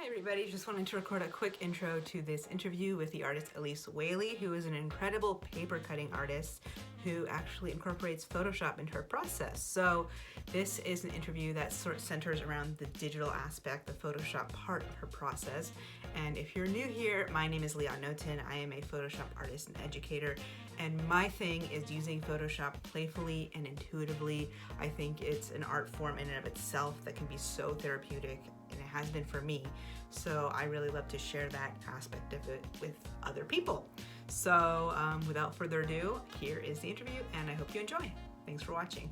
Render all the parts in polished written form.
Hi everybody, just wanted to record a quick intro to this interview with the artist Elise Wehle, who is an incredible paper cutting artist who actually incorporates Photoshop into her process. So this is an interview that sort of centers around the digital aspect, the Photoshop part of her process. And if you're new here, my name is Leon Noten. I am a Photoshop artist and educator, and my thing is using Photoshop playfully and intuitively. I think it's an art form in and of itself that can be so therapeutic, and it has been for me. So I really love to share that aspect of it with other people. So without further ado, here is the interview, and I hope you enjoy. Thanks for watching.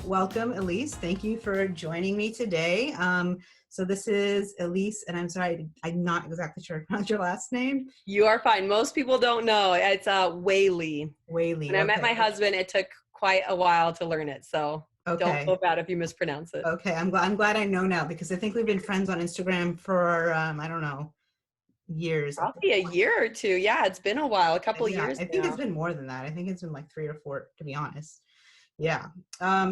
Welcome, Elise. Thank you for joining me today. So this is Elise, and I'm sorry, I'm not exactly sure how to pronounce your last name. You are fine. Most people don't know. It's Wehle. Wehle. When I met my husband, it took quite a while to learn it. So don't feel bad if you mispronounce it. Okay, I'm glad I know now, because I think we've been friends on Instagram for, I don't know, years. Probably a year or two. Yeah, it's been a while, a couple of years I think now. it's been more than that. I think it's been like 3 or 4, to be honest. Yeah.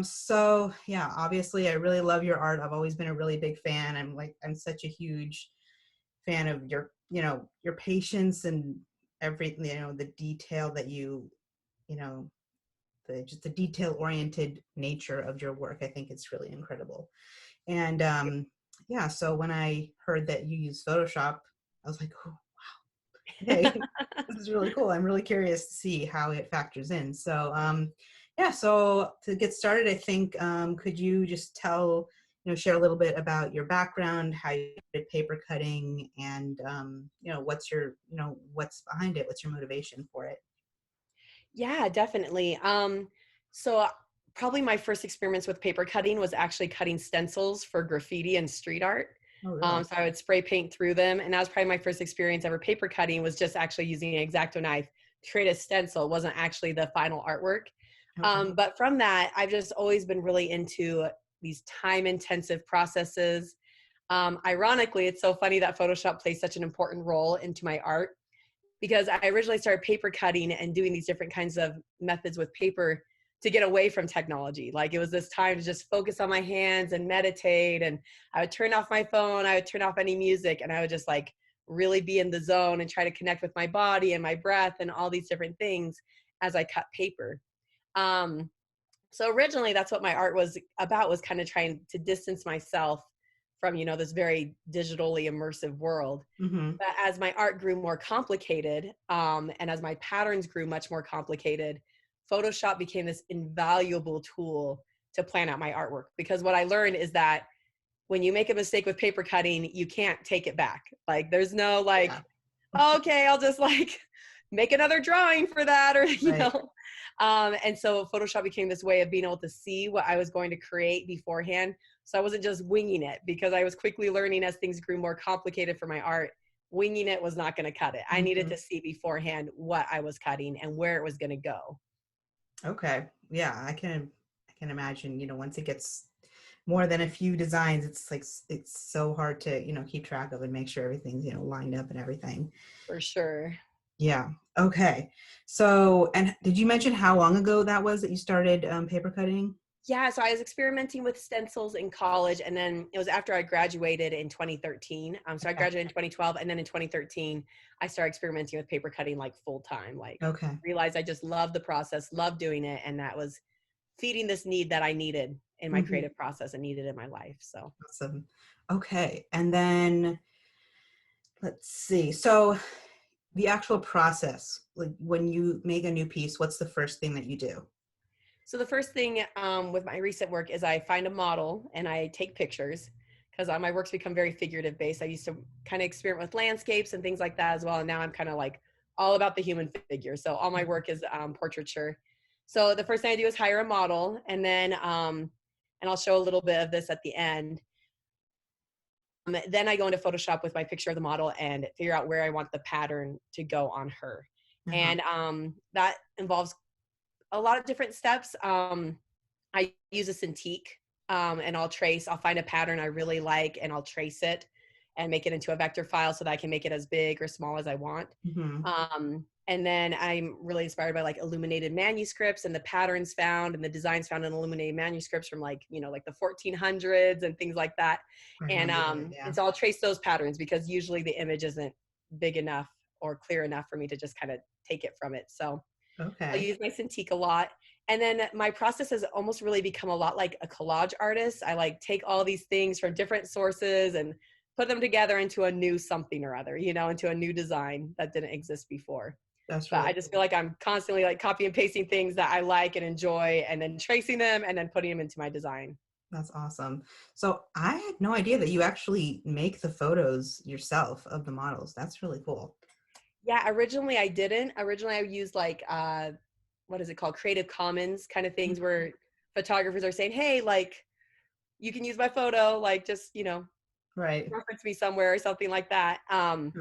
So yeah, obviously I really love your art. I've always been a really big fan. I'm such a huge fan of your patience and everything, the detail that you know, just the detail oriented nature of your work. I think it's really incredible. And yeah, so when I heard that you use Photoshop, I was like, oh, okay, this is really cool. I'm really curious to see how it factors in. So yeah, so to get started, I think, could you just share a little bit about your background, how you did paper cutting, and what's behind it? What's your motivation for it? Yeah, definitely. So probably my first experience with paper cutting was actually cutting stencils for graffiti and street art. Oh, really? So I would spray paint through them, and that was probably my first experience ever paper cutting. Was just actually using an X-Acto knife to create a stencil. It wasn't actually the final artwork. Okay. But from that, I've just always been really into these time-intensive processes. Ironically, it's so funny that Photoshop plays such an important role into my art, because I originally started paper cutting and doing these different kinds of methods with paper to get away from technology. Like, it was this time to just focus on my hands and meditate. And I would turn off my phone, I would turn off any music, and I would just like really be in the zone and try to connect with my body and my breath and all these different things as I cut paper. Um, so originally that's what my art was about, was kind of trying to distance myself from, this very digitally immersive world. Mm-hmm. But as my art grew more complicated, and as my patterns grew much more complicated, Photoshop became this invaluable tool to plan out my artwork. Because what I learned is that when you make a mistake with paper cutting, you can't take it back. Like, there's no like, Yeah. oh, okay, I'll just like make another drawing for that, or Right. And so Photoshop became this way of being able to see what I was going to create beforehand. So I wasn't just winging it, because I was quickly learning as things grew more complicated for my art, winging it was not going to cut it. I needed Mm-hmm. to see beforehand what I was cutting and where it was going to go. Okay. Yeah, I can imagine, once it gets more than a few designs, it's like it's so hard to, keep track of and make sure everything's, lined up and everything. For sure. Yeah. Okay. So, and did you mention how long ago that was that you started paper cutting? Yeah, so I was experimenting with stencils in college, and then it was after I graduated in 2013. So I Okay. graduated in 2012, and then in 2013, I started experimenting with paper cutting like full time. Like, Okay. realized I just loved the process, loved doing it, and that was feeding this need that I needed in my Hmm. creative process and needed in my life. So Awesome. Okay. And then let's see. So the actual process, like when you make a new piece, what's the first thing that you do? So the first thing, with my recent work, is I find a model and I take pictures, because my work's become very figurative based. I used to kind of experiment with landscapes and things like that as well. And now I'm kind of like all about the human figure. So all my work is portraiture. So the first thing I do is hire a model, and then, and I'll show a little bit of this at the end. Then I go into Photoshop with my picture of the model and figure out where I want the pattern to go on her. Uh-huh. And that involves a lot of different steps. I use a Cintiq, and I'll find a pattern I really like, and I'll trace it and make it into a vector file so that I can make it as big or small as I want. Hmm. And then I'm really inspired by like illuminated manuscripts and the patterns found and the designs found in illuminated manuscripts from like, like the 1400s and things like that. I And remember that, yeah. and so I'll trace those patterns because usually the image isn't big enough or clear enough for me to just kind of take it from it. So I'll Okay. use my Cintiq a lot. And then my process has almost really become a lot like a collage artist. I like take all these things from different sources and put them together into a new something or other, into a new design that didn't exist before. That's But really I just feel cool. like I'm constantly like copy and pasting things that I like and enjoy and then tracing them and then putting them into my design. That's awesome. So I had no idea that you actually make the photos yourself of the models. That's really cool. Yeah, originally I didn't. Originally I used like what is it called? Creative Commons kind of things where photographers are saying, "Hey, like you can use my photo, like just, Right. reference me somewhere or something like that." And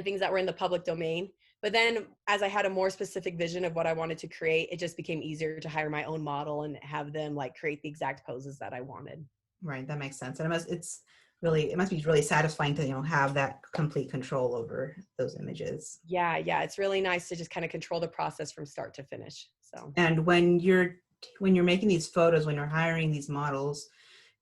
things that were in the public domain. But then as I had a more specific vision of what I wanted to create, it just became easier to hire my own model and have them like create the exact poses that I wanted. Right. That makes sense. And it must be really satisfying to, have that complete control over those images. Yeah, yeah, it's really nice to just kind of control the process from start to finish. So And when you're making these photos, when you're hiring these models,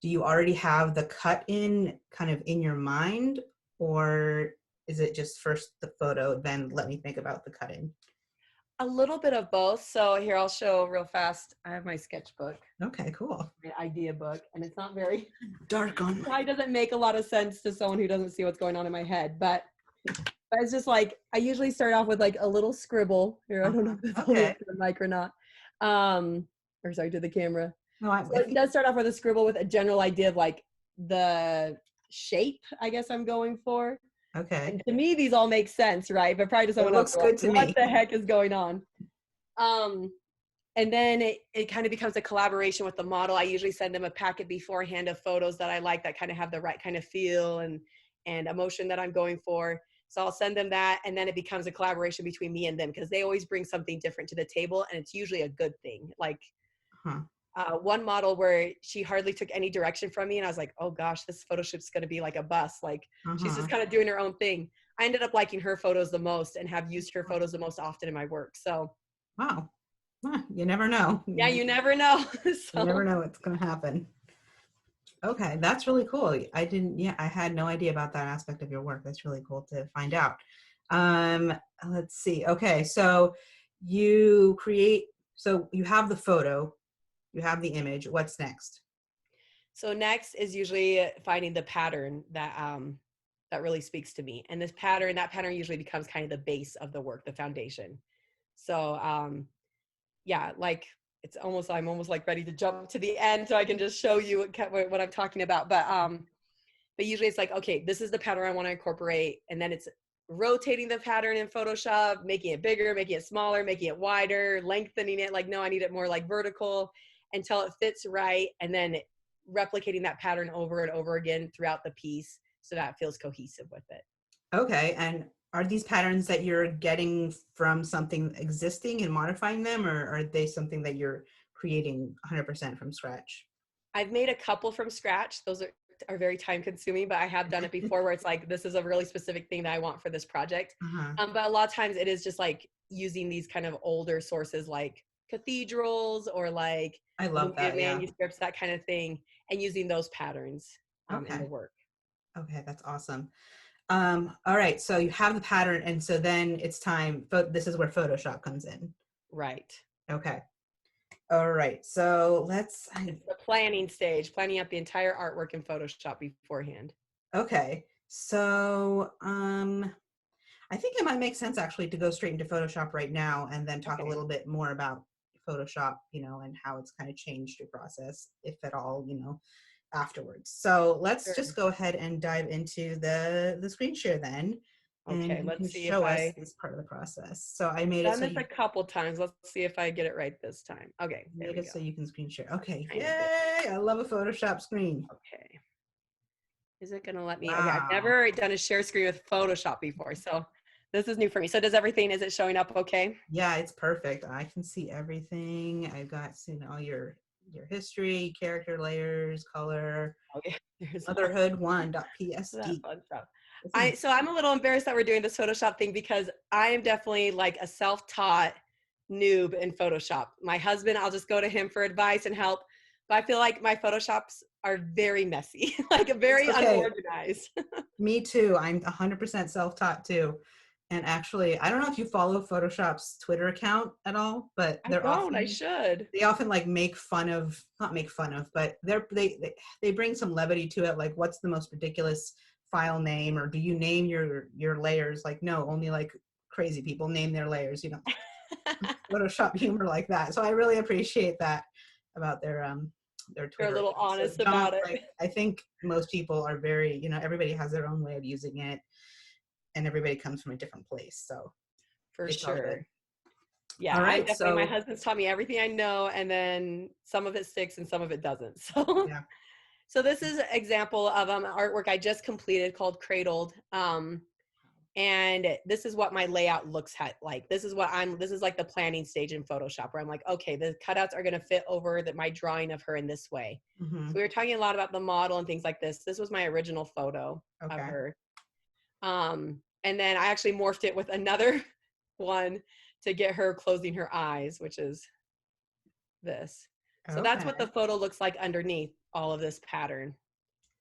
do you already have the cut in kind of in your mind, or is it just first the photo, then let me think about the cut in? a little bit of both. So here I'll show real fast. I have my sketchbook, Okay, cool. my idea book, and it's not very Dark on probably doesn't make a lot of sense to someone who doesn't see what's going on in my head. But it's just like I usually start off with like a little scribble. Here, I don't know if this will Okay. work to the mic or not. Or sorry, to the camera. No, I So it think does start off with a scribble with a general idea of like the shape, I guess I'm going for. okay. And to me, these all make sense, right? But probably to It someone else, looks they're like, good to what me. the heck is going on? Um, and then it kind of becomes a collaboration with the model. I usually send them a packet beforehand of photos that I like that kind of have the right kind of feel and emotion that I'm going for. So I'll send them that, and then it becomes a collaboration between me and them because they always bring something different to the table, and it's usually a good thing. Like Huh. one model where she hardly took any direction from me, and I was like, oh gosh, this photo shoot's going to be like a bust. Like she's Uh-huh. just kind of doing her own thing. I ended up liking her photos the most and have used her photos the most often in my work. So Wow. Huh, you never know. yeah, you never know. You never So know what's going to happen. Okay, that's really cool. I had no idea about that aspect of your work. That's really cool to find out. Um, let's see. Okay, so you create, so you have the photo, you have the image. What's next? so next is usually finding the pattern that really speaks to me. And that pattern usually becomes kind of the base of the work, the foundation. So yeah, like I'm almost like ready to jump to the end so I can just show you what I'm talking about. But usually it's like, okay, this is the pattern I want to incorporate. And then it's rotating the pattern in Photoshop, making it bigger, making it smaller, making it wider, lengthening it. Like, no, I need it more like vertical until it fits right. And then replicating that pattern over and over again throughout the piece so that it feels cohesive with it. Okay, and are these patterns that you're getting from something existing and modifying them, or are they something that you're creating 100% from scratch? I've made a couple from scratch. Those are very time consuming, but I have done it before where it's like, this is a really specific thing that I want for this project. Uh-huh. But a lot of times it is just like using these kind of older sources like cathedrals or like I love illuminated that, yeah. manuscripts, that kind of thing, and using those patterns in the Okay. work. Okay, that's awesome. All right, so you have the pattern, and so then it's time. This is where Photoshop comes in. Right. Okay. All right. So It's the planning stage, planning out the entire artwork in Photoshop beforehand. okay. So I think it might make sense actually to go straight into Photoshop right now and then talk a Okay. little bit more about Photoshop, and how it's kind of changed your process, if at all, afterwards. So let's Sure. just go ahead and dive into the screen share then, and Okay, you can let's see if show us I this part of the process. So I made it done so this you a couple times. Let's see if I get it right this time. Okay, there made we it go. so you can screen share. Okay, Trying to do. yay! I love a Photoshop screen. Okay. Is it gonna let me? Okay, I've Wow. never done a share screen with Photoshop before, so this is new for me. So is it showing up okay? Yeah, it's perfect. I can see everything. I've got seen all your history, character layers, color, Okay, there's motherhood1.psd. that fun stuff. So I'm a little embarrassed that we're doing this Photoshop thing because I am definitely like a self-taught noob in Photoshop. My husband, I'll just go to him for advice and help. But I feel like my Photoshops are very messy, like It's very okay. unorganized. Me too. I'm 100% self-taught too. And actually, I don't know if you follow Photoshop's Twitter account at all, but I don't, I should. they often like make fun of, not make fun of, but they bring some levity to it. Like, what's the most ridiculous file name, or do you name your layers? Like, no, only like crazy people name their layers, you know, Photoshop humor like that. So I really appreciate that about their They're a Twitter little account. So honest don't about it. like, I think most people are very, you know, everybody has their own way of using it, and everybody comes from a different place. So For it's all good. sure. Yeah, All I'm right. definitely, my So husband's taught me everything I know, and then some of it sticks and some of it doesn't. So, yeah. so this is an example of artwork I just completed called Cradled. And this is what my layout looks like. This is like the planning stage in Photoshop where I'm like, okay, the cutouts are going to fit over my drawing of her in this way. Mm-hmm. So we were talking a lot about the model and things like this. This was my original photo of Okay. her. And then I actually morphed it with another one to get her closing her eyes, which is this. So that's what the Okay. photo looks like underneath all of this pattern.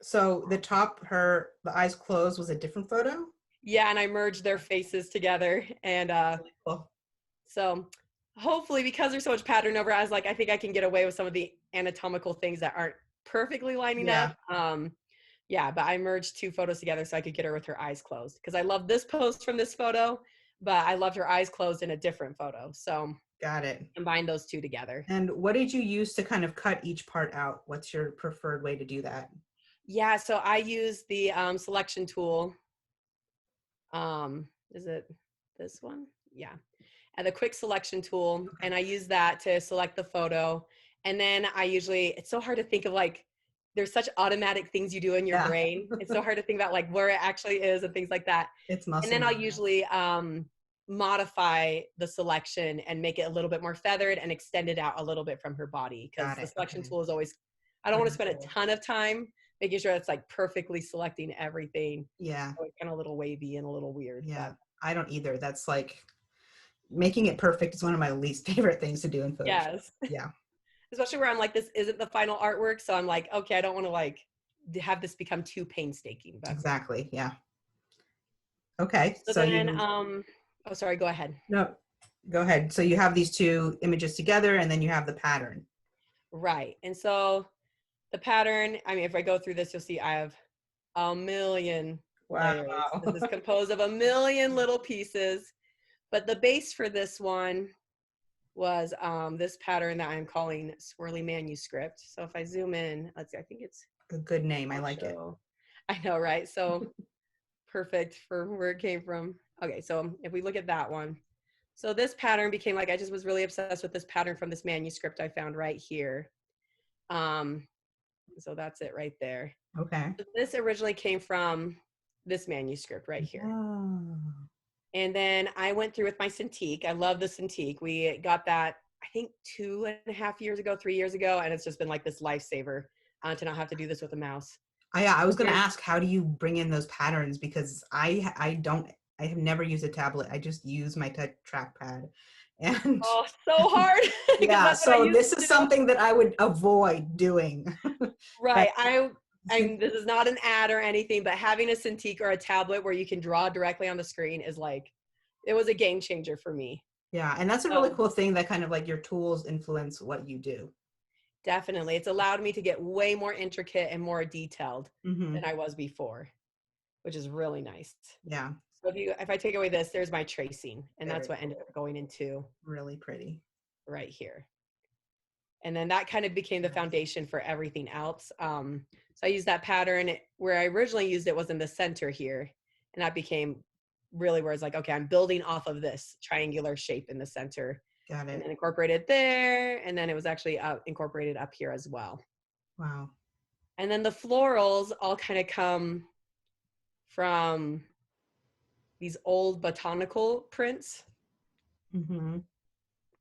So the top, the eyes closed, was a different photo. Yeah, and I merged their faces together. And Really cool. so hopefully, because there's so much pattern over, I was like, I think I can get away with some of the anatomical things that aren't perfectly lining Yeah. up. Yeah, but I merged two photos together so I could get her with her eyes closed because I love this pose from this photo, but I loved her eyes closed in a different photo. So Got it. combine those two together. And what did you use to kind of cut each part out? What's your preferred way to do that? Yeah, so I use the selection tool. Is it this one? Yeah. And the quick selection tool. Okay. And I use that to select the photo. And then it's so hard to think of like, there's such automatic things you do in your Yeah. brain. It's so hard to think about like where it actually is and things like that. It's And muscle then I'll memory. usually modify the selection and make it a little bit more feathered and extend it out a little bit from her body because Got the it. selection Okay. tool is always, I don't want to Really spend a cool. ton of time making sure it's like perfectly selecting everything. Yeah. So it's kind of a little wavy and a little weird, Yeah. but I don't either. That's like making it perfect is one of my least favorite things to do in Photoshop. yes. Yeah. Especially where I'm like, this isn't the final artwork. So I'm like, okay, I don't want to like have this become too painstaking, but Exactly. Yeah. Okay. so So then, you oh, sorry, go ahead. no, go ahead. So you have these two images together, and then you have the pattern. Right. And so the pattern, I mean, if I go through this, you'll see I have a million Wow. layers. This is composed of a million little pieces, but the base for this one was this pattern that I'm calling Swirly Manuscript. So if I zoom in, let's see, I think it's, A good name. I I'll like it. show. I know, right? So perfect for where it came from. Okay, so if we look at that one, so this pattern became like, I just was really obsessed with this pattern from this manuscript I found right here. So that's it right there. Okay. So this originally came from this manuscript right here. Oh. And then I went through with my Cintiq. I love the Cintiq. We got that, I think 2.5 years ago, 3 years ago, and it's just been like this lifesaver to not have to do this with a mouse. Yeah, I was So going to ask, how do you bring in those patterns? Because I have never used a tablet. I just use my touch trackpad. And oh, so hard because yeah, that's what I so used this to is do. something that I would avoid doing. But Right. This is not an ad or anything, but having a Cintiq or a tablet where you can draw directly on the screen is like, it was a game changer for me. yeah, and that's a really So cool thing that kind of like your tools influence what you do. definitely, it's allowed me to get way more intricate and more detailed Hmm. than I was before, which is really nice. Yeah, So if I take away this, there's my tracing, and that's very what ended cool. up going into Really pretty. right here. And then that kind of became the foundation for everything else. So I used that pattern where I originally used it was in the center here, and that became really where it's like, okay, I'm building off of this triangular shape in the center, Got and it. then incorporated there, and then it was actually incorporated up here as well. Wow. And then the florals all kind of come from these old botanical prints. Hmm.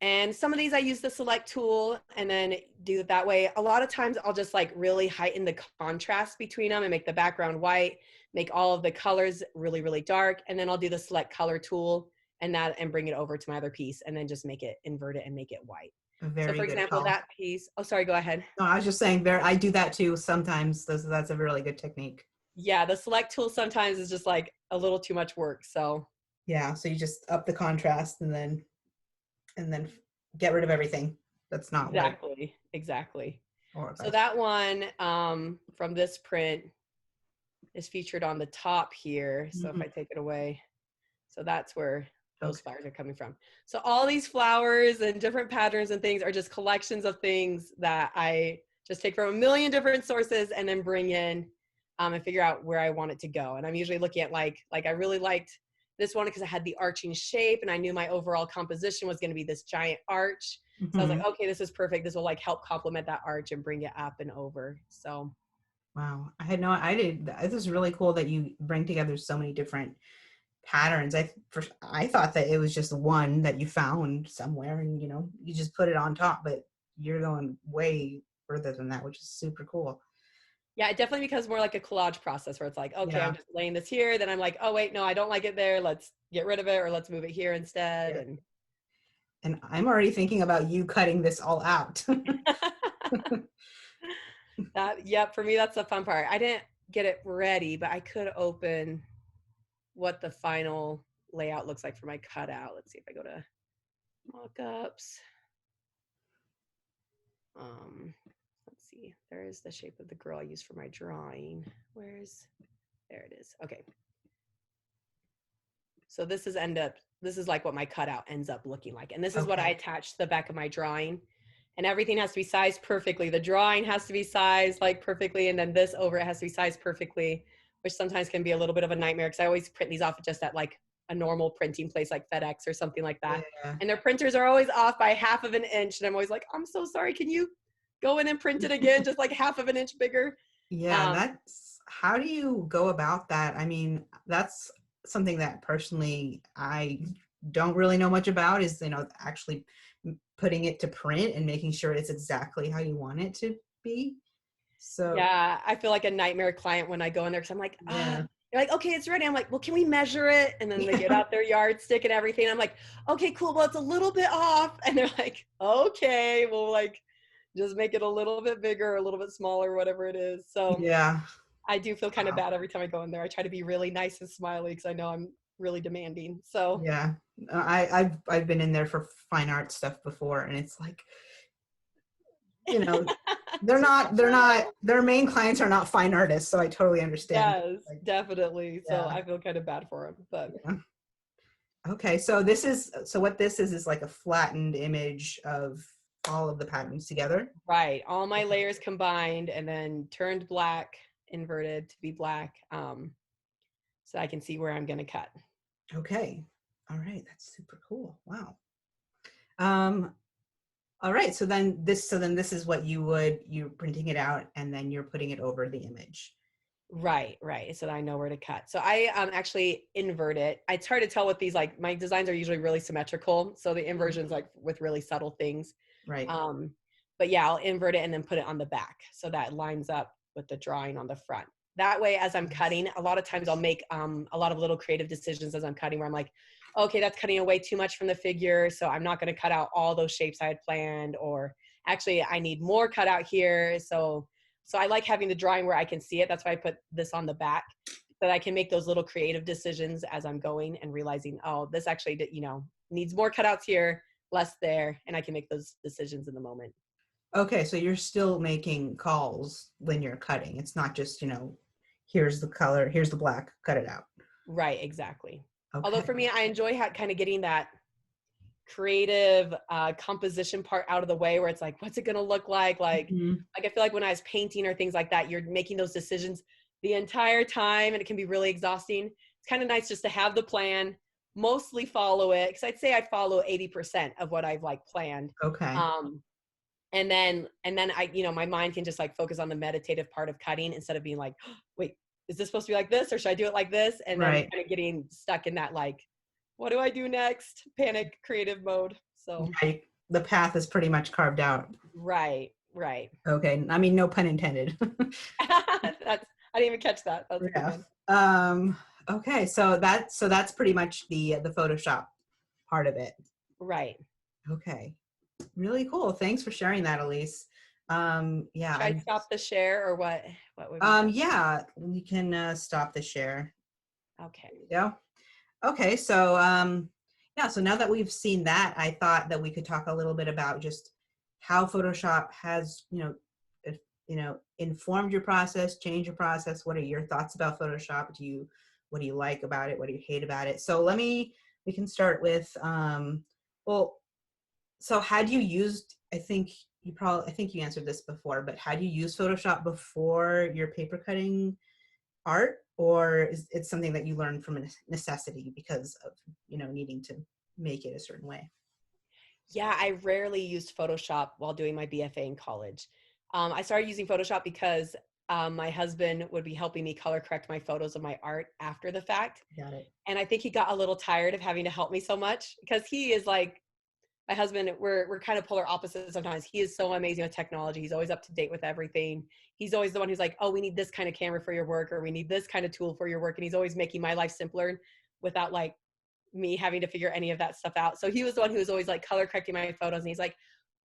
And some of these I use the select tool and then do it that way. A lot of times I'll just like really heighten the contrast between them and make the background white, make all of the colors really, really dark. And then I'll do the select color tool and bring it over to my other piece and then just make it, invert it and make it white. A So very for good example, call. that piece, oh, sorry, go ahead. No, I was just saying there, I do that too sometimes. That's a really good technique. Yeah, the select tool sometimes is just like a little too much work. So Yeah, so you just up the contrast and then get rid of everything that's not what, exactly, exactly. or So that's, that one from this print is featured on the top here. So if mhm. I take it away, so that's where those Okay. flowers are coming from. So all these flowers and different patterns and things are just collections of things that I just take from a million different sources and then bring in and figure out where I want it to go. And I'm usually looking at like I really liked this one because it had the arching shape and I knew my overall composition was going to be this giant arch. So I was like, Mhm. okay, this is perfect. This will like help complement that arch and bring it up and over. So Wow. I did. This is really cool that you bring together so many different patterns. I thought that it was just one that you found somewhere and you just put it on top, but you're going way further than that, which is super cool. yeah, it definitely becomes more like a collage process where it's like, okay, I'm Yeah. just laying this here. Then I'm like, oh, wait, no, I don't like it there. Let's get rid of it or let's move it here instead. Yeah. And And I'm already thinking about you cutting this all out. that, yep, for me, that's the fun part. I didn't get it ready, but I could open what the final layout looks like for my cutout. Let's see if I go to mockups. Let's see, there is the shape of the girl I used for my drawing. There it is. Okay. So this is like what my cutout ends up looking like. And this is what I Okay. attach to the back of my drawing. And everything has to be sized perfectly. The drawing has to be sized like perfectly. And then this over it has to be sized perfectly, which sometimes can be a little bit of a nightmare because I always print these off just at like a normal printing place like FedEx or something like that. Yeah. And their printers are always off by half of an inch. And I'm always like, I'm so sorry. Can you go in and print it again, just like half of an inch bigger? Yeah, Um, that's how do you go about that? I mean, that's something that personally I don't really know much about is, actually putting it to print and making sure it's exactly how you want it to be. So, Yeah, I feel like a nightmare client when I go in there because I'm like, yeah. they're like, okay, it's ready. I'm like, well, can we measure it? And then they get out their yardstick and everything. I'm like, okay, cool. Well, it's a little bit off. And they're like, okay, we'll like just make it a little bit bigger, a little bit smaller, whatever it is. So Yeah. I do feel kind of Wow. bad every time I go in there. I try to be really nice and smiley because I know I'm really demanding. So Yeah. I've been in there for fine art stuff before and it's like, you know, just their main clients are not fine artists, so I totally understand. yes, Like, definitely. So yeah. I feel kind of bad for them, but Yeah. Okay, so what this is like a flattened image of all of the patterns together. right. All my Okay. layers combined and then turned black, inverted to be black, so I can see where I'm going to cut. Okay. All right, that's super cool. Wow. Um, all right, so then this is what you're printing it out and then you're putting it over the image. Right, right. So that I know where to cut. So I actually invert it. It's hard to tell with these, like my designs are usually really symmetrical. So the Mhm. inversions like with really subtle things. Right. Um, but yeah, I'll invert it and then put it on the back so that lines up with the drawing on the front. That way, as I'm Yes. cutting, a lot of times I'll make a lot of little creative decisions as I'm cutting where I'm like, okay, that's cutting away too much from the figure. So I'm not going to cut out all those shapes I had planned, or actually I need more cut out here. So I like having the drawing where I can see it. That's why I put this on the back so that I can make those little creative decisions as I'm going and realizing, oh, this actually, needs more cutouts here, less there. And I can make those decisions in the moment. Okay, so you're still making calls when you're cutting. It's not just, here's the color, here's the black, cut it out. Right, exactly. Although Okay. for me, I enjoy kind of getting that creative composition part out of the way where it's like, what's it going to look like? Mhm. Like I feel like when I was painting or things like that, you're making those decisions the entire time and it can be really exhausting. It's kind of nice just to have the plan, mostly follow it. Cause I'd say I follow 80% of what I've like planned. Okay. Um, and then I, my mind can just like focus on the meditative part of cutting instead of being like, oh, wait, is this supposed to be like this or should I do it like this? And then Right. kind of getting stuck in that like, what do I do next? Panic creative mode. So The path is pretty much carved out. right, right. Okay. I mean, no pun intended. That's I didn't even catch that. That's a good Yeah. one. Okay. So that's pretty much the Photoshop part of it. Right. Okay. Really cool. Thanks for sharing that, Elise. Yeah. Should I stop the share or what? What would be best? Yeah, we can stop the share. Okay. There we go. Okay. So, yeah. So now that we've seen that, I thought that we could talk a little bit about just how Photoshop has, if, informed your process, changed your process. What are your thoughts about Photoshop? What do you like about it? What do you hate about it? So we can start with, well, so had you used, I think you answered this before, but had you used Photoshop before your paper cutting art, or is it something that you learned from a necessity because of, needing to make it a certain way? Yeah, I rarely used Photoshop while doing my BFA in college. I started using Photoshop because my husband would be helping me color correct my photos of my art after the fact. Got it. And I think he got a little tired of having to help me so much because he is like my husband, we're kind of polar opposites sometimes. He is so amazing with technology. He's always up to date with everything. He's always the one who's like, oh, we need this kind of camera for your work, or we need this kind of tool for your work. And he's always making my life simpler without like me having to figure any of that stuff out. So he was the one who was always like color correcting my photos. And he's like,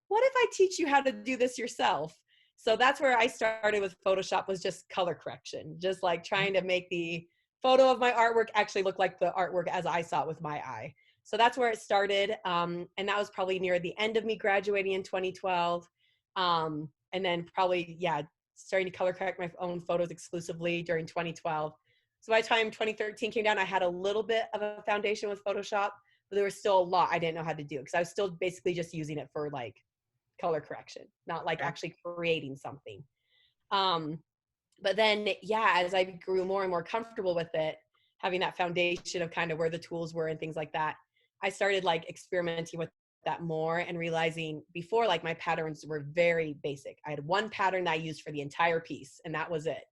what if I teach you how to do this yourself? So that's where I started with Photoshop, was just color correction, just like trying to make the photo of my artwork actually look like the artwork as I saw it with my eye. So that's where it started. And that was probably near the end of me graduating in 2012. And then probably, yeah, starting to color correct my own photos exclusively during 2012. So by the time 2013 came down, I had a little bit of a foundation with Photoshop, but there was still a lot I didn't know how to do because I was still basically just using it for like color correction, not like Okay. actually creating something. Um, but then, yeah, as I grew more and more comfortable with it, having that foundation of kind of where the tools were and things like that, I started like experimenting with that more and realizing before, like my patterns were very basic. I had one pattern that I used for the entire piece, and that was it.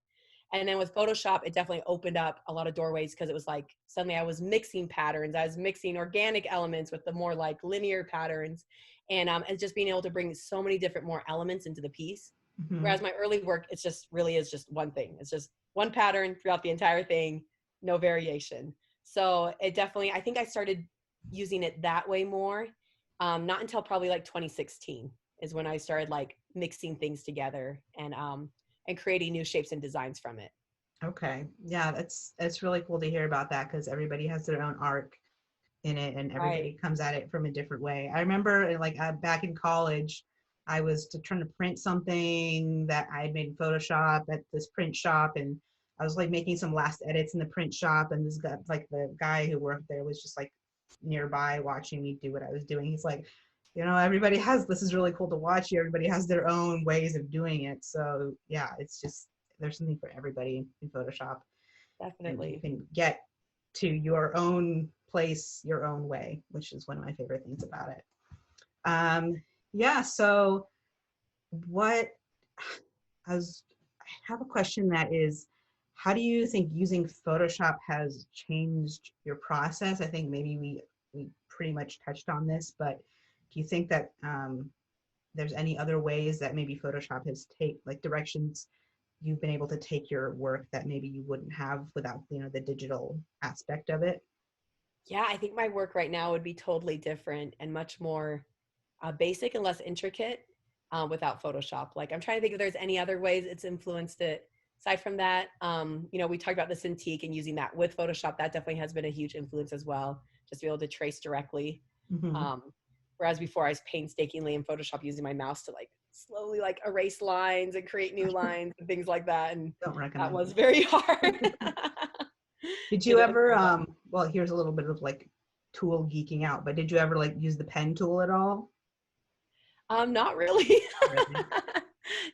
And then with Photoshop, it definitely opened up a lot of doorways because it was like suddenly I was mixing patterns. I was mixing organic elements with the more like linear patterns, and just being able to bring so many different more elements into the piece. Mm-hmm. Whereas my early work, it's just really is just one thing. It's just one pattern throughout the entire thing, no variation. So it definitely, I think I started using it that way more. Not until probably like 2016 is when I started like mixing things together and creating new shapes and designs from it. Okay. Yeah, that's really cool to hear about that, because everybody has their own arc in it and Right. everybody comes at it from a different way. I remember like back in college, I was trying to print something that I had made in Photoshop at this print shop, and I was like making some last edits in the print shop, and this guy, like the guy who worked there, was just like nearby watching me do what I was doing. He's like, everybody has, this is really cool to watch you. Everybody has their own ways of doing it. So yeah, it's just, there's something for everybody in Photoshop, and you Definitely. can get to your own place your own way, which is one of my favorite things about it. Yeah, so what I have a question that is, how do you think using Photoshop has changed your process? I think maybe we pretty much touched on this, but do you think that there's any other ways that maybe Photoshop has like directions you've been able to take your work that maybe you wouldn't have without the digital aspect of it? Yeah, I think my work right now would be totally different and much more basic and less intricate without Photoshop. Like I'm trying to think if there's any other ways it's influenced it. Aside from that, we talked about the Cintiq and using that with Photoshop. That definitely has been a huge influence as well, just to be able to trace directly. Mm-hmm. Um, Whereas before I was painstakingly in Photoshop using my mouse to like slowly like erase lines and create new lines and things like that. And Don't that recommend was very hard. Did you Get it ever, for that. well, here's a little bit of like tool geeking out, but did you ever like use the pen tool at all? Not really. Not really.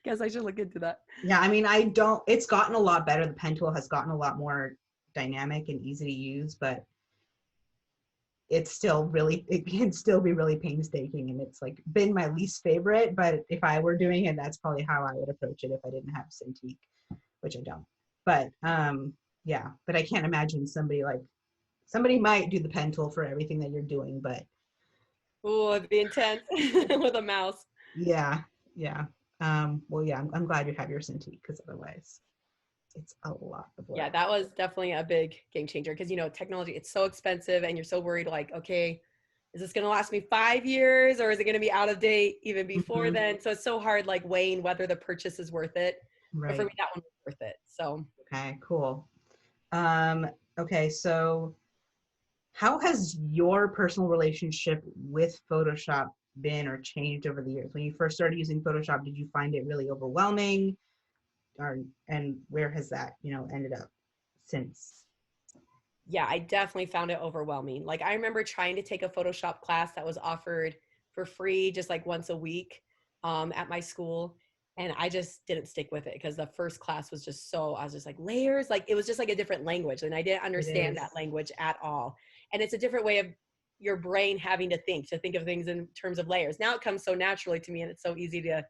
Guess I should look into that. Yeah, I mean, it's gotten a lot better. The pen tool has gotten a lot more dynamic and easy to use, but it can still be really painstaking, and it's like been my least favorite. But if I were doing it, that's probably how I would approach it if I didn't have Cintiq, which I don't. But yeah, but I can't imagine somebody might do the pen tool for everything that you're doing, but Ooh, it'd be intense with a mouse. Yeah, yeah. Well, yeah, I'm glad you have your Cintiq because otherwise it's a lot of Yeah, work. that was definitely a big game changer because, technology, it's so expensive and you're so worried like, okay, is this going to last me 5 years or is it going to be out of date even before Hmm. then? So it's so hard like weighing whether the purchase is worth it. But for Right. me, that one was worth it. So Okay, cool. Um, okay, so how has your personal relationship with Photoshop been or changed over the years? When you first started using Photoshop, did you find it really overwhelming? Or, and where has that, ended up since? yeah, I definitely found it overwhelming. Like I remember trying to take a Photoshop class that was offered for free, just like once a week at my school. And I just didn't stick with it because the first class was just I was just like layers, like it was just like a different language. And I didn't It understand that is. language at all. And it's a different way of your brain having to think of things in terms of layers. Now it comes so naturally to me and it's so easy to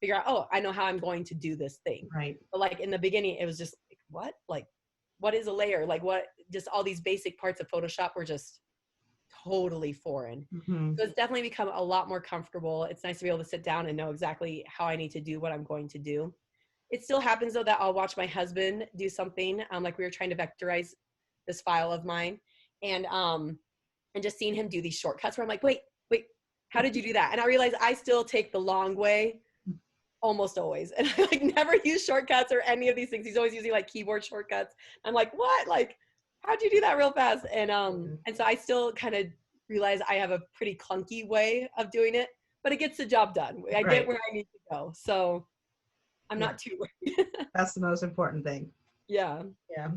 figure out, oh, I know how I'm going to do this thing. Right. But like in the beginning, it was just like, what? Like, what is a layer? Like what, just all these basic parts of Photoshop were just totally foreign. Hmm. So it's definitely become a lot more comfortable. It's nice to be able to sit down and know exactly how I need to do what I'm going to do. It still happens though that I'll watch my husband do something. Like we were trying to vectorize this file of mine, and just seeing him do these shortcuts where I'm like, wait, how did you do that? And I realize I still take the long way almost always. And I like never use shortcuts or any of these things. He's always using like keyboard shortcuts. I'm like, what? Like, how'd you do that real fast? And so I still kind of realize I have a pretty clunky way of doing it, but it gets the job done. I get Right. where I need to go. So I'm Yeah. not too That's the most important thing. yeah. Yeah.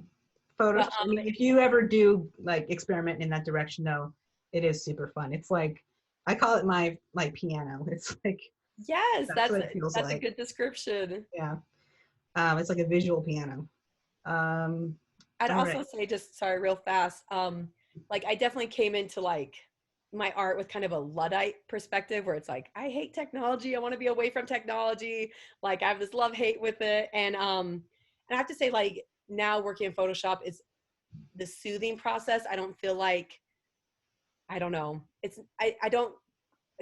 But Photoshop. I mean, if you ever do like experiment in that direction, though, it is super fun. It's like I call it my piano. It's like yes, that's what it feels that's a like. good description. Yeah. It's like a visual piano. Um, I'd all also right. say, just sorry, real fast. Like I definitely came into like my art with kind of a Luddite perspective where it's like, I hate technology. I want to be away from technology. Like I have this love-hate with it. And I have to say, like now working in Photoshop is the soothing process. I don't feel like, I don't know. I don't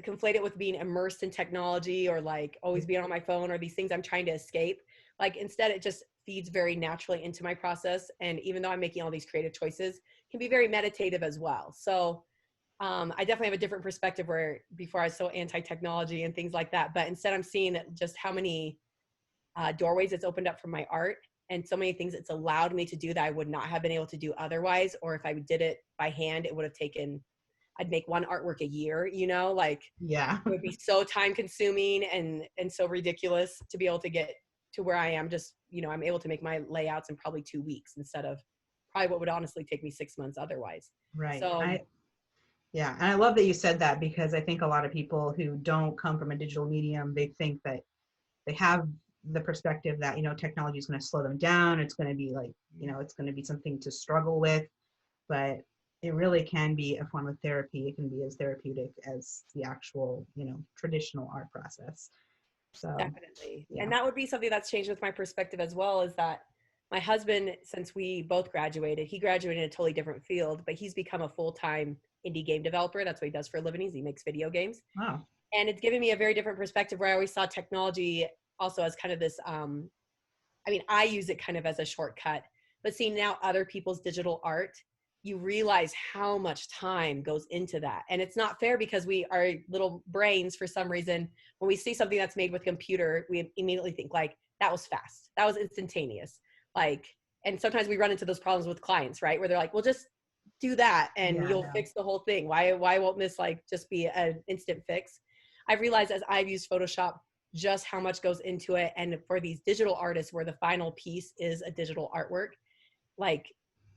conflate it with being immersed in technology or like always being on my phone or these things I'm trying to escape. Like instead it just feeds very naturally into my process. And even though I'm making all these creative choices, it can be very meditative as well. So I definitely have a different perspective where before I was so anti-technology and things like that. But instead I'm seeing that just how many doorways it's opened up for my art and so many things it's allowed me to do that I would not have been able to do otherwise. Or if I did it by hand, it would have taken, I'd make one artwork a year, like Yeah. it would be so time consuming and so ridiculous to be able to get to where I am. Just, I'm able to make my layouts in probably 2 weeks instead of probably what would honestly take me 6 months otherwise. Right. So Yeah, and I love that you said that because I think a lot of people who don't come from a digital medium, they think that they have the perspective that, technology is going to slow them down. It's going to be like, it's going to be something to struggle with, but it really can be a form of therapy. It can be as therapeutic as the actual, traditional art process. So, definitely. yeah. And that would be something that's changed with my perspective as well, is that my husband, since we both graduated, he graduated in a totally different field, but he's become a full-time indie game developer. That's what he does for a living. He makes video games. Wow. And it's given me a very different perspective where I always saw technology also as kind of this, I mean, I use it kind of as a shortcut, but seeing now other people's digital art, you realize how much time goes into that. And it's not fair because our little brains, for some reason, when we see something that's made with a computer, we immediately think like, that was fast, that was instantaneous. Like, and sometimes we run into those problems with clients, right? Where they're like, well, just do that and Yeah, you'll no. fix the whole thing. Why won't this like just be an instant fix? I've realized as I've used Photoshop just how much goes into it. And for these digital artists where the final piece is a digital artwork, like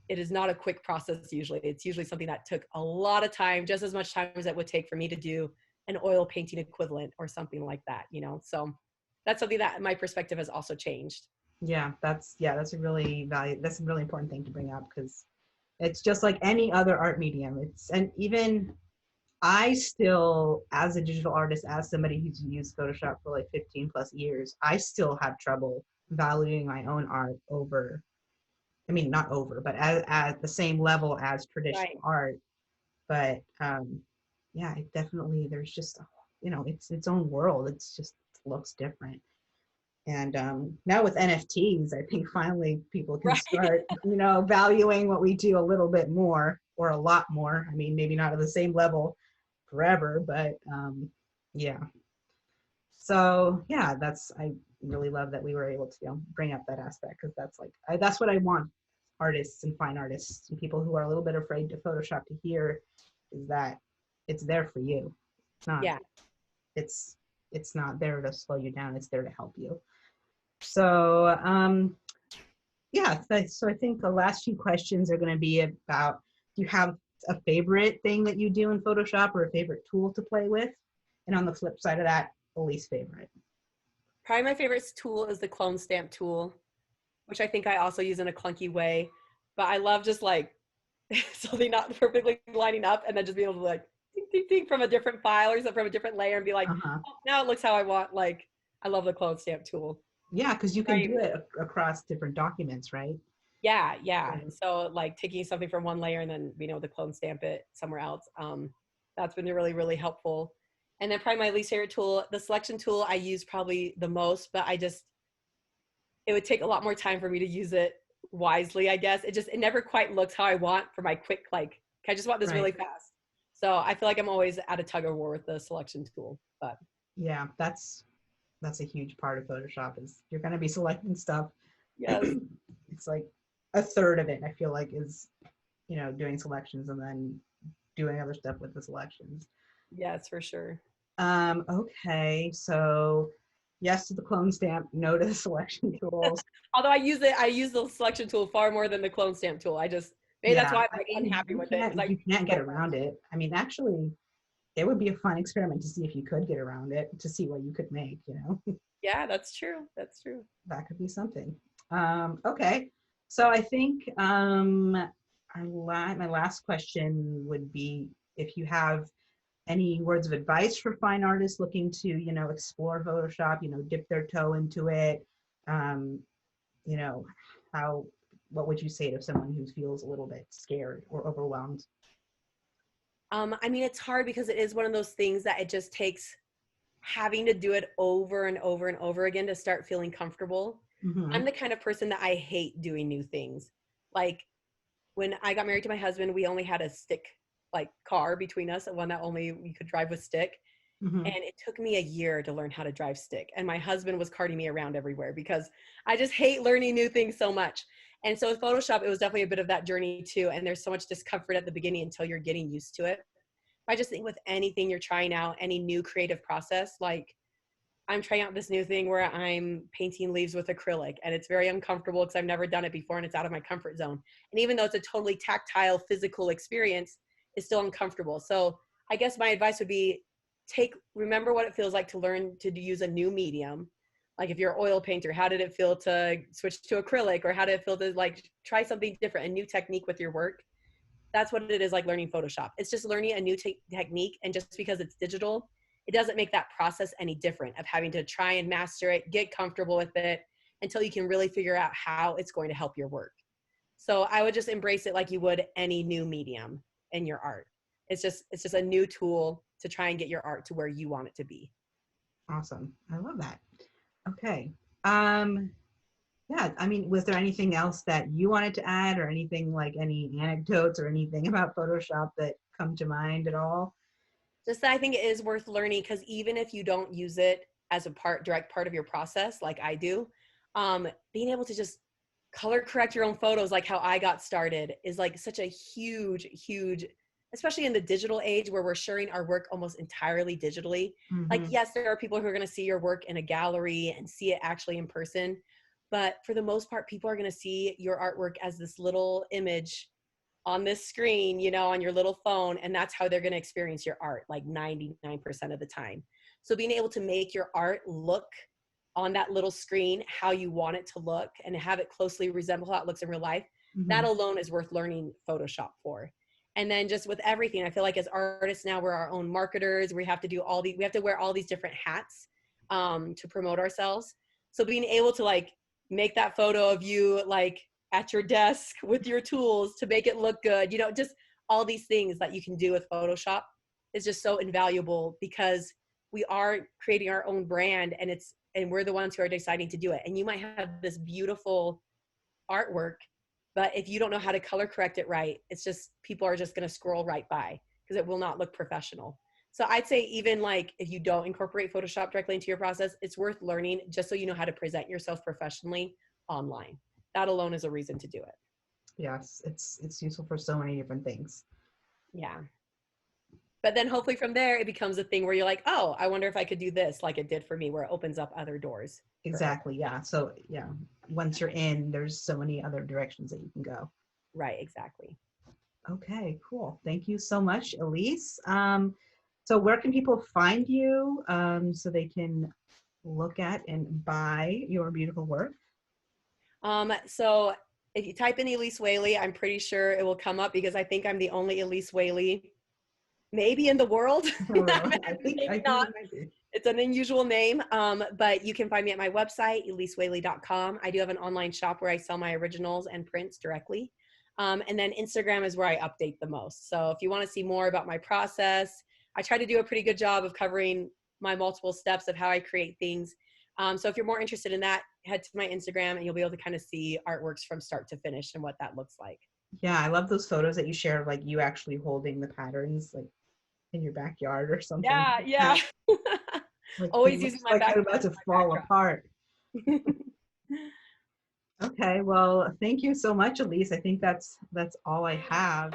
it is not a quick process usually. It's usually something that took a lot of time, just as much time as it would take for me to do an oil painting equivalent or something like that, So that's something that my perspective has also changed. Yeah, that's a really that's a really important thing to bring up because it's just like any other art medium. And even I still, as a digital artist, as somebody who's used Photoshop for like 15 plus years, I still have trouble valuing my own art over, I mean, not over, but at the same level as Right. traditional art. But yeah, it definitely, there's just, it's its own world. It's just looks different. And now with NFTs, I think finally people can Right. start, valuing what we do a little bit more or a lot more. I mean, maybe not at the same level forever, but yeah. So yeah, I really love that we were able to bring up that aspect, because that's like that's what I want artists and fine artists and people who are a little bit afraid to Photoshop to hear, is that it's there for you. It's not Yeah. it's it's not there to slow you down. It's there to help you. So yeah, so I think the last few questions are going to be about, do you have a favorite thing that you do in Photoshop or a favorite tool to play with? And on the flip side of that, the least favorite. Probably my favorite tool is the clone stamp tool, which I think I also use in a clunky way. But I love just like something not perfectly lining up and then just being able to like ding, ding, ding from a different file or from a different layer and be like, Uh-huh. oh, now it looks how I want. Like, I love the clone stamp tool. Yeah, because you can Right. do it across different documents, right? Yeah, yeah. Yeah. So like taking something from one layer and then being able to clone stamp it somewhere else. That's been really, really helpful. And then probably my least favorite tool, the selection tool I use probably the most, but it would take a lot more time for me to use it wisely, I guess. It never quite looks how I want for my quick, like, I just want this Right. really fast. So I feel like I'm always at a tug of war with the selection tool, but Yeah, that's a huge part of Photoshop, is you're going to be selecting stuff. yes, It's like a third of it, I feel like, is, doing selections and then doing other stuff with the selections. yes, for sure. Okay, so yes to the clone stamp, no to the selection tools. Although I use the selection tool far more than the clone stamp tool. Maybe that's Yeah, why I'm I like mean, unhappy with it. It's like, you can't get around it. I mean, actually, it would be a fun experiment to see if you could get around it, to see what you could make. yeah, that's true. That's true. That could be something. Okay, so I think my last question would be, if you have any words of advice for fine artists looking to, explore Photoshop, dip their toe into it. Um, you know, how, what would you say to someone who feels a little bit scared or overwhelmed? I mean, it's hard because it is one of those things that it just takes having to do it over and over and over again to start feeling comfortable. Mm-hmm. I'm the kind of person that I hate doing new things. Like when I got married to my husband, we only had a stick like car between us, one that only we could drive with stick. Mm-hmm. And it took me a year to learn how to drive stick. And my husband was carting me around everywhere because I just hate learning new things so much. And so with Photoshop, it was definitely a bit of that journey too. And there's so much discomfort at the beginning until you're getting used to it. I just think with anything you're trying out, any new creative process, like I'm trying out this new thing where I'm painting leaves with acrylic, and it's very uncomfortable because I've never done it before and it's out of my comfort zone. And even though it's a totally tactile, physical experience, it's still uncomfortable. So I guess my advice would be remember what it feels like to learn to use a new medium. Like if you're an oil painter, how did it feel to switch to acrylic, or how did it feel to like try something different, a new technique with your work? That's what it is like learning Photoshop. It's just learning a new technique. And just because it's digital, it doesn't make that process any different of having to try and master it, get comfortable with it until you can really figure out how it's going to help your work. So I would just embrace it like you would any new medium in your art. It's just a new tool to try and get your art to where you want it to be. Awesome. I love that. Okay. Um, yeah, I mean, was there anything else that you wanted to add, or anything, like any anecdotes or anything about Photoshop that come to mind at all? Just that I think it is worth learning because even if you don't use it as a direct part of your process, like I do, being able to just color correct your own photos, like how I got started, is like such a huge, huge, especially in the digital age where we're sharing our work almost entirely digitally. Like, Mm-hmm. yes, there are people who are going to see your work in a gallery and see it actually in person. But for the most part, people are going to see your artwork as this little image on this screen, on your little phone, and that's how they're going to experience your art like 99% of the time. So being able to make your art look on that little screen how you want it to look and have it closely resemble how it looks in real life, Mm-hmm. that alone is worth learning Photoshop for. And then just with everything, I feel like as artists now we're our own marketers. We have to wear all these different hats to promote ourselves. So being able to like make that photo of you like at your desk with your tools to make it look good, just all these things that you can do with Photoshop is just so invaluable because we are creating our own brand, and we're the ones who are deciding to do it. And you might have this beautiful artwork, but if you don't know how to color correct it right, it's just, people are just going to scroll right by because it will not look professional. So I'd say even like if you don't incorporate Photoshop directly into your process, it's worth learning just so you know how to present yourself professionally online. That alone is a reason to do it. Yes, it's useful for so many different things. Yeah. But then hopefully from there, it becomes a thing where you're like, oh, I wonder if I could do this like it did for me, where it opens up other doors. Exactly. Yeah. So yeah, once you're in, there's so many other directions that you can go. Right, exactly. Okay, cool. Thank you so much, Elise. So where can people find you so they can look at and buy your beautiful work? So if you type in Elise Wehle, I'm pretty sure it will come up because I think I'm the only Elise Wehle maybe in the world. I think Maybe it not. might be. It's an unusual name, but you can find me at my website, elisewehle.com. I do have an online shop where I sell my originals and prints directly. And then Instagram is where I update the most. So if you want to see more about my process, I try to do a pretty good job of covering my multiple steps of how I create things. So if you're more interested in that, head to my Instagram and you'll be able to kind of see artworks from start to finish and what that looks like. Yeah, I love those photos that you share of like you actually holding the patterns like in your backyard or something. Yeah, yeah. Like it Always using looks my like they're backyard about to as my fall apart. Okay, well, thank you so much, Elise. I think that's all I have.